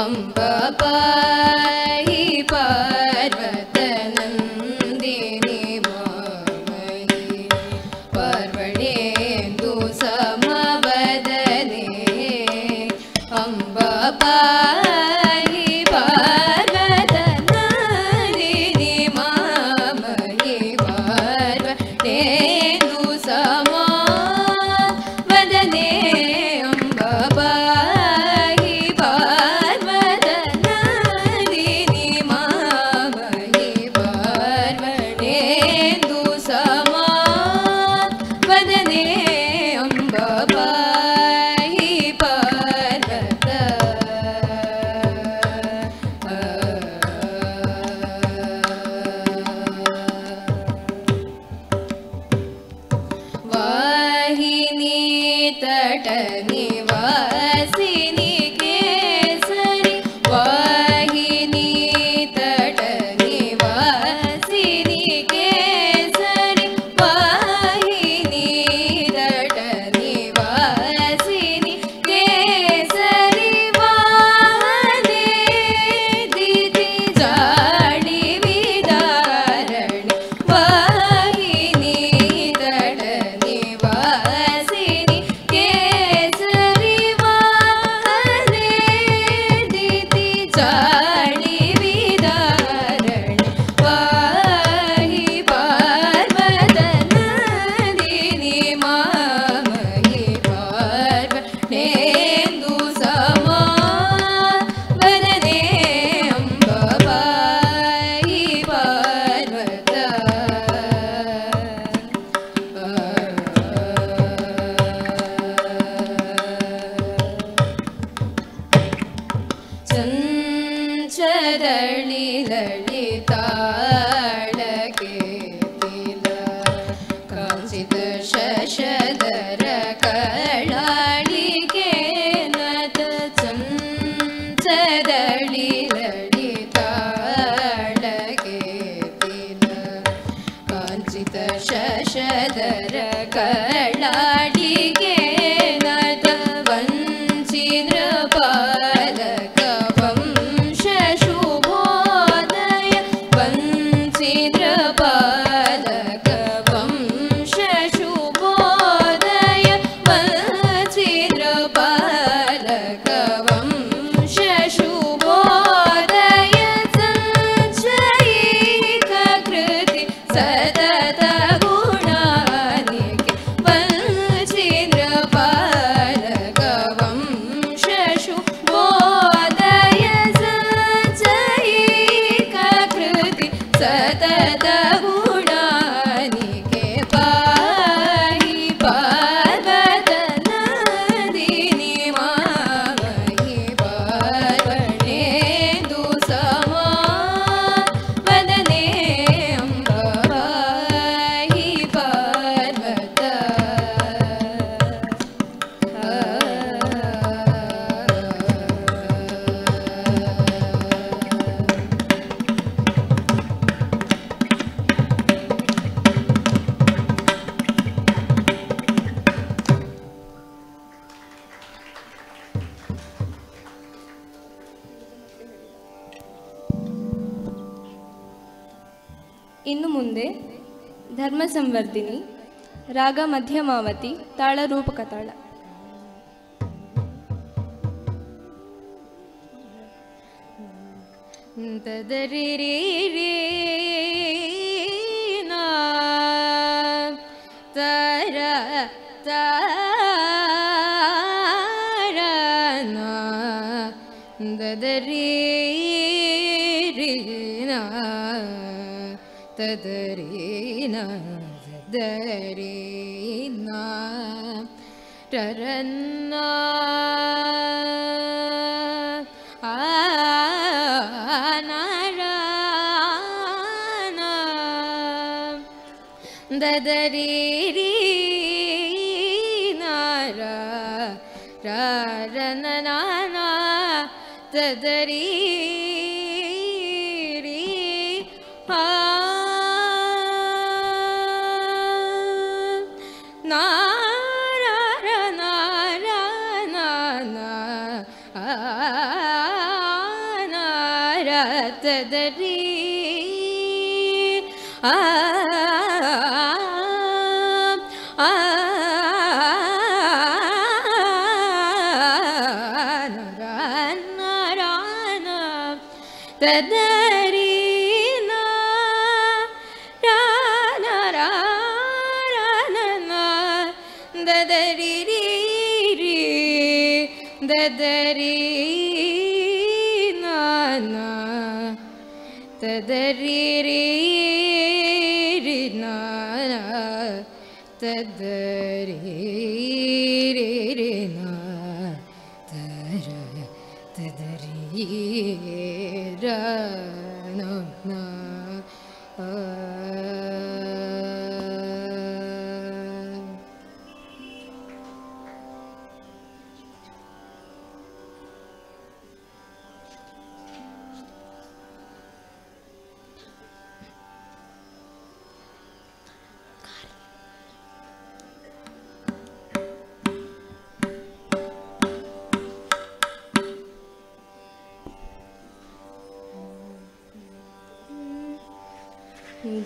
S5: ಅಂಬ ಪಾಹಿ ಪಾರ್ವತ ನಂದಿನಿ ಮಾಮಯಿ ಪಾಹಿ ಪಾರ್ವತನಾದಿನಿ ಮಾಮಹಿ ಪಾರ್ವತೇಂದು ಸಮಾ ವದನೆ ಅಂಬ ಪಾಹಿ ಪಾರ್ವತನಾದಿನಿ ಮಾಮಹಿ ಪಾರ್ವತೇಂದು ಸಮಾ ವದನೆ ಅಂಬ ಪಾಹಿ ಪಾರ್ವತ ವಾಹಿನಿ ತಟ ನಿವಾಸಿನಿ ಕೇಸರಿ ವಾಹಿನಿ ತಟ ನಿವಾಸಿನಿ ಕೇಸರಿ ವಾಹಿನಿ ತಟ ನಿವಾಸಿನಿ ಕೇಸರಿ ವಾಹನೆ ದಿತಿ ಜಾಡಿ ವಿದಾರಣಿ ವಾಹಿನಿ ತಟ ನಿವಾಸಿನಿ ಕೇಸರಿ ವಾಹನೆ ದಿತಿ ಜಾಡಿ ವಿದಾರಣಿ ವಾಹಿ ಪಾರ್ವತನಾದಿನಿ ಮಾಮಹಿ ಪಾರ್ವತೇಂದು ಸಮಾ ವದನೆ ಅಂಬ ಪಾಹಿ ಪಾರ್ವತ ಚಂಚದಳಿ ಲಲಿತಾಳಕೆ ಕಾಂಚಿತ ಶಶಧರ ಕಳಾಳಿಗೆ ನತ ಚಂಚದಳಿ ಲಲಿತಾಳಕೆ ಕಾಂಚಿತ ಶಶಧರ ಕಳಾಳಿಗೆ ನತ ವಂಚಿದ್ರ ಪಾಲಕ ವಂಶ ಶುಭೋದಯ ವಂಚಿದ್ರ ಪಾಲಕ ವಂಶ ಶುಭೋದಯ ವಂಚಿದ್ರ ಪಾಲಕ ವಂಶ ಶುಭೋದಯ ಸಂಚಯಿಕ ಕೃತಿ ಸತತ ಗುಣಾನಿಕೆ ವಂಚಿದ್ರ ಪಾಲಕ ವಂಶ ಶುಭೋದಯ ಸಂಚಯಿಕ ಕೃತಿ ಸತತ ಗುಣಾನಿಕೆ ಪಾಹಿ ಪಾರ್ವತನಾದಿನಿ ಮಾಮಹಿ ಪಾರ್ವತೇಂದು ಸಮಾ ವದನೆ ಅಂಬ ಪಾಹಿ ಪಾರ್ವತ
S2: ಇನ್ನು ಮುಂದೆ ಧರ್ಮ ಸಂವರ್ಧಿನಿ ರಾಗ ಮಧ್ಯಮಾವತಿ ತಾಳ ರೂಪಕ ತಾಳ.
S5: ತದರಿ ರೇ ರೇ ನಾ ತರ ತಾರ ನಾ ದದರಿ ರೇ ನಾ ತದರಿ ನಾ ದರಿ ನಾ ರರನ್ನ ದದರಿ ರೀ ನಾರ ರನ ನಾನ ದದರಿ ರೀ ನಾರ ನಾರ ನಾರ ತದರಿ ನರನ
S2: ತದರಿ ದದರಿ ರೀ ದದರಿ ನಾನ ತದರಿ ರೀ ನಾನ ತದರಿ ರೀ ನಾ ತರ ತದರಿ ರ ನ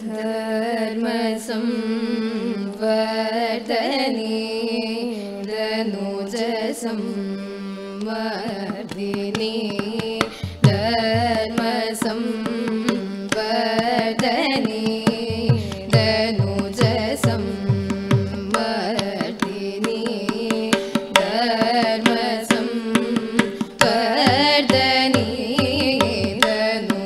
S2: ಧರ್ಮ ಸಂವರ್ಧನೆ ಧನುಜ ಸಂವರ್ಧಿನಿ ಧರ್ಮ ಸಂವರ್ಧನೆ ಧನುಜ ಸಂವರ್ಧಿನಿ ಧರ್ಮ ಸಂವರ್ಧನೆ ಧನುಜ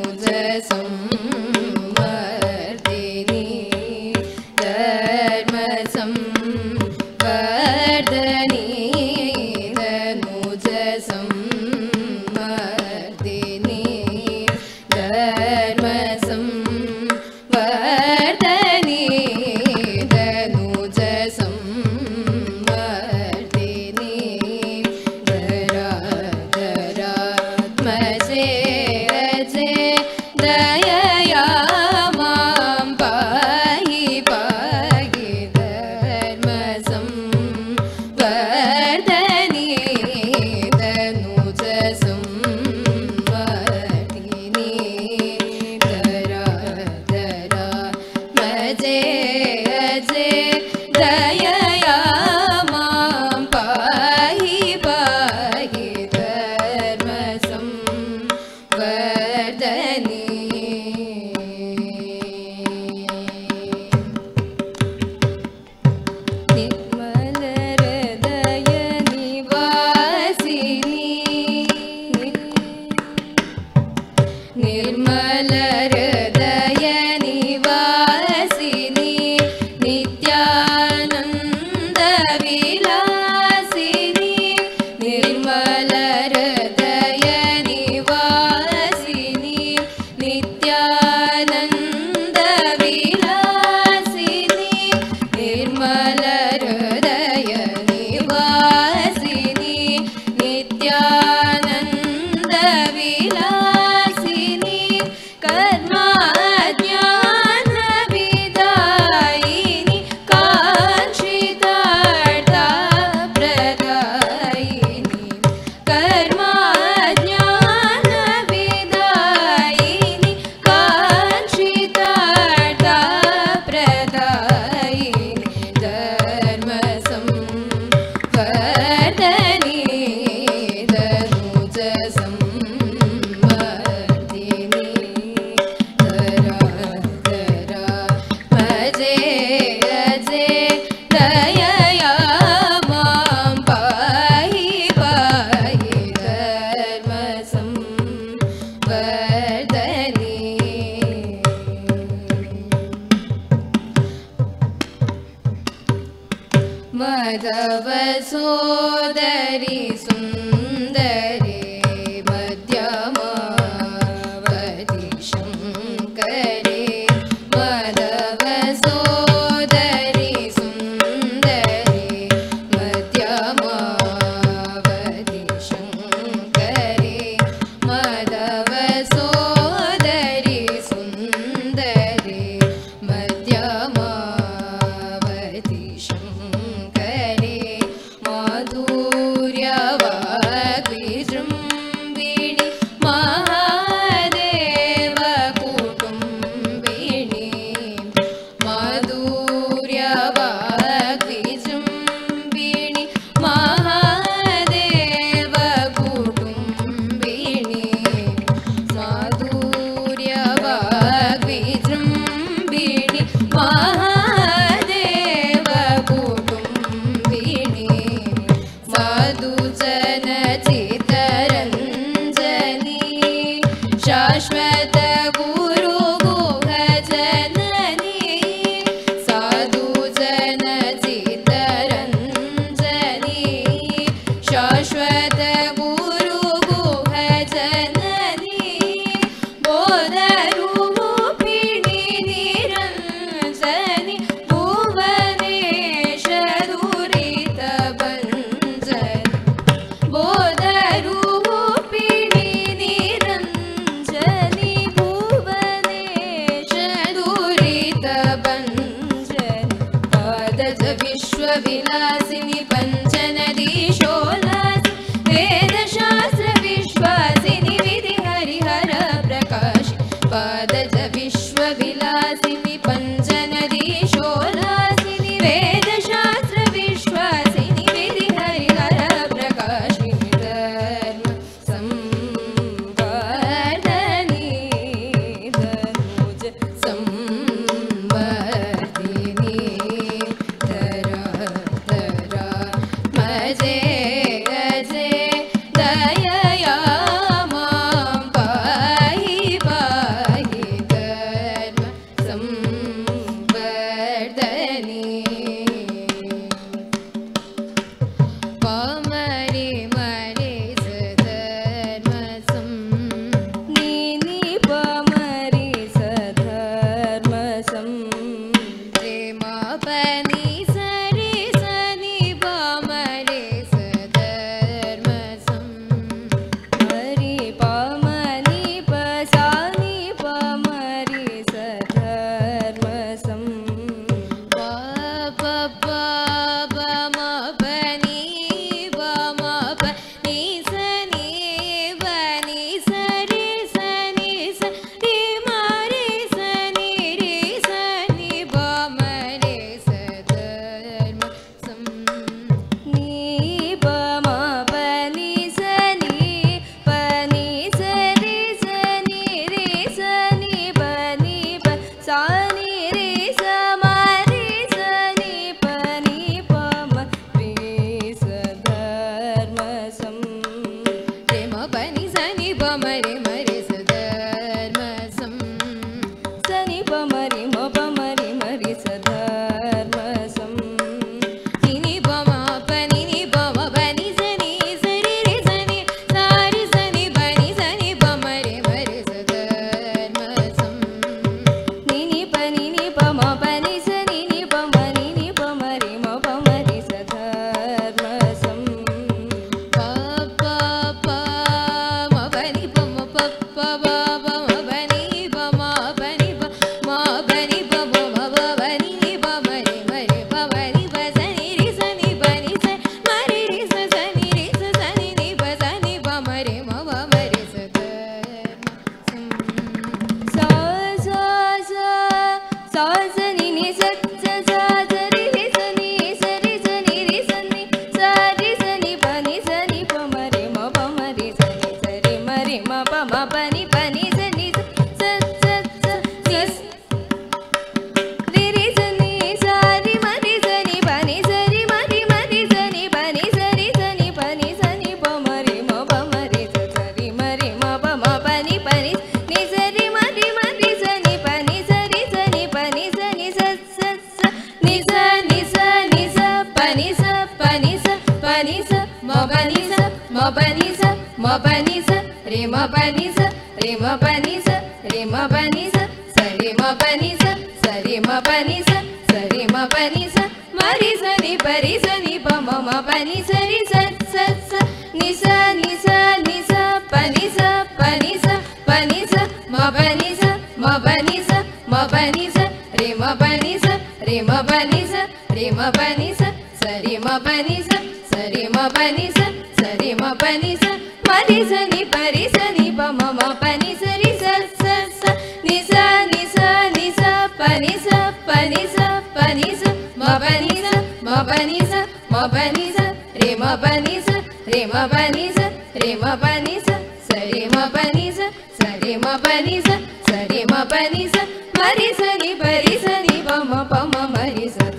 S2: मधव सोदरी सुंदरी मध्यमावती शंकरे मधव सोदरी सुंदरी मध्यमावती शंकरे मधव सोदरी सुंदरी मध्यमावती शंकरे माधुर्यवा
S5: जन चित्तरञ्जनी शाश्वत गुरु गुह जननी साधु जन चित्तरञ्जनी शाश्वत गुरु गुह जननी बोधरूपिणी निरञ्जनी भुवनेश दुरित भञ्जनी बोधरूपिणी निरञ्जनी भुवनेश दुरित भञ्जनी पादज विश्वविलासिनि पञ्चनदीशोल्लासि वेदशास्त्र विश्वासिनि विधि हरिहर प्रकाशि पादज विश्वविलासिनि पञ्चनदीशोल्लासिनि वेदशास्त्र विश्वासिनि विधि हरिहर प्रकाशिनि धर्म संवर्धनी धनुज संवर्धिनी धरा धरा मजे गजे दयया मां पाहि पाहि धर्म संवर्धनी पामरे मरे सधर्म सं नीनि पामरे सधर्म सं प्रेमा पनि सरि सनि पामरे सधर्म सं हरि पामनि पसानि पामरे सधर्म सं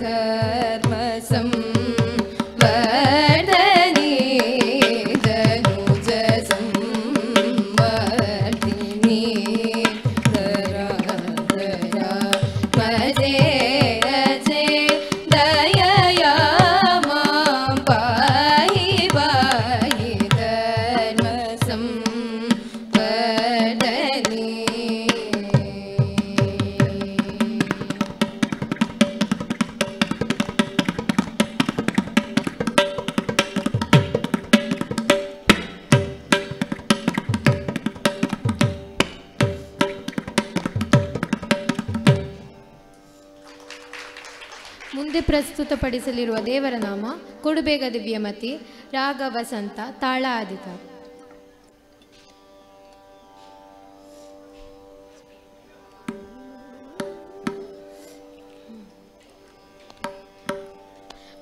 S5: धर्म संवर्धनी
S10: ಮುಂದೆ ಪ್ರಸ್ತುತಪಡಿಸಲಿರುವ ದೇವರ ನಾಮ ಕೊಡುಬೇಗ ದಿವ್ಯಮತಿ, ರಾಗ ವಸಂತ, ತಾಳ ಆದಿತಾಳ.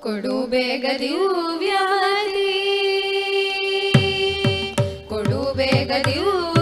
S11: ಕೊಡುಬೇಗ ದಿವ್ಯಮತಿ, ಕೊಡುಬೇಗ ದಿವ್ಯ